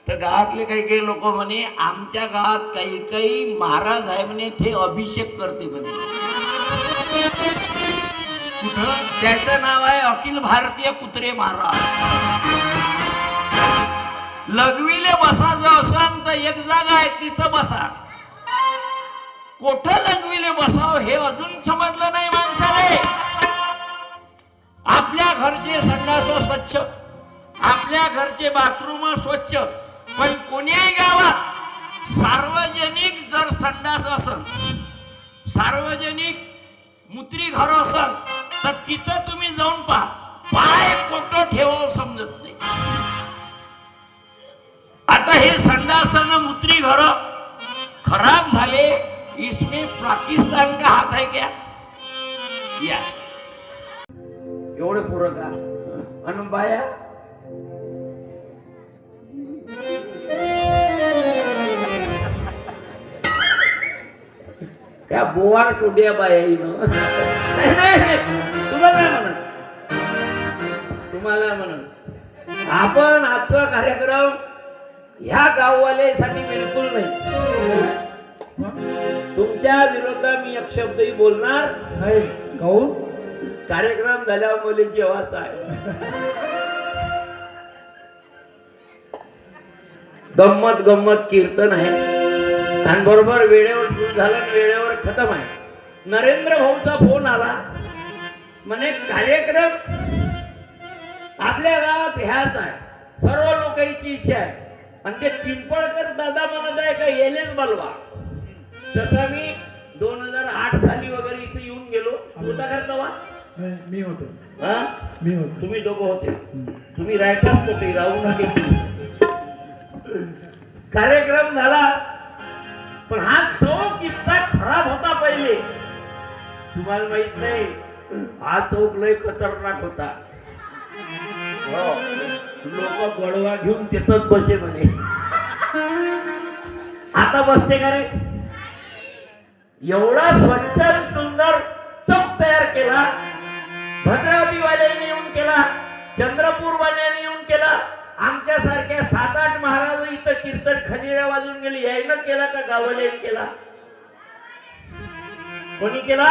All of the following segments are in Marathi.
तर गावातले काही काही लोक म्हणे आमच्या गावात काही काही महाराज आहे म्हणे ते अभिषेक करते म्हणे. कुठं? त्याचं नाव आहे अखिल भारतीय कुत्रे महाराज. लघवीले बसायचं असं तर एक जागा आहे तिथं बसा. कोठं लघवीले बसाव हे अजून समजलं नाही माणसाले. आपल्या घरचे संडास स्वच्छ, आपल्या घरचे बाथरूम स्वच्छ, पण कोण्याही गावात सार्वजनिक जर संडास असल, सार्वजनिक मूत्री घर असल तर तिथं तुम्ही जाऊन पहा, पाय कोठं ठेवावं समजत नाही. आता हे संडास आणि मूत्री घर खराब झाले, इसमें पाकिस्तान का हात आहे क्या? या एवढे पुरं का? अन बाया क्या बोवार टोड्या बाया तुम्हाला म्हणून आपण आजचा कार्यक्रम ह्या गाववाल्यासाठी बिलकुल नाही. तुमच्या विरोधात मी एक शब्दही बोलणार नाही. काहून? कार्यक्रम झाल्यावर मला जेवायचा आहे. गंमत गंमत कीर्तन आहे आणि बरोबर वेळेवर सुरू झालं आणि वेळेवर खतम आहे. नरेंद्र भाऊचा फोन आला म्हणे कार्यक्रम आपल्या गावात ह्याच आहे, सर्व लोकांची इच्छा आहे आणि ते पिंपळकर दादा म्हणत आहे का येलेच बोलवा. तसा मी 2008 साली वगैरे इथे येऊन गेलो. होता करता वा? मी होतो. मी होतो. तुम्ही दोघं होते. तुम्ही रायटाच होते, राहू नका. कार्यक्रम झाला पण हा चौक इतका खराब होता पहिले, तुम्हाला माहित नाही. हा चौक लय खतरनाक होता. लोक गडवा घेऊन तिथंच बसे म्हणे. आता बसते का रे? एवढा स्वच्छ सुंदर चौक तयार केला. भद्रावती वाल्यांनी येऊन केला, चंद्रपूर वाल्यांनी येऊन केला. आमच्या सारख्या 7-8 महाराज इथं कीर्तन खजिऱ्या वाजून गेली. यायनं केला का गावाला केला? कोणी केला?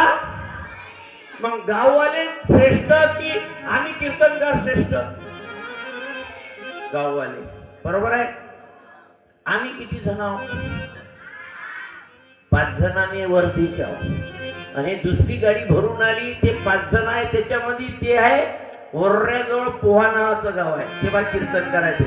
मग गाववाले श्रेष्ठ की आम्ही कीर्तनकार श्रेष्ठ? गाववाले. बरोबर आहे. आम्ही किती जण आहोत? 5 जणांनी वरतीच्या आणि दुसरी गाडी भरून आली. ते 5 जण आहे, त्याच्यामध्ये ते आहे ओर्ऱ्याजवळ पोहा नावाचं गाव आहे, तेव्हा कीर्तन करायचे.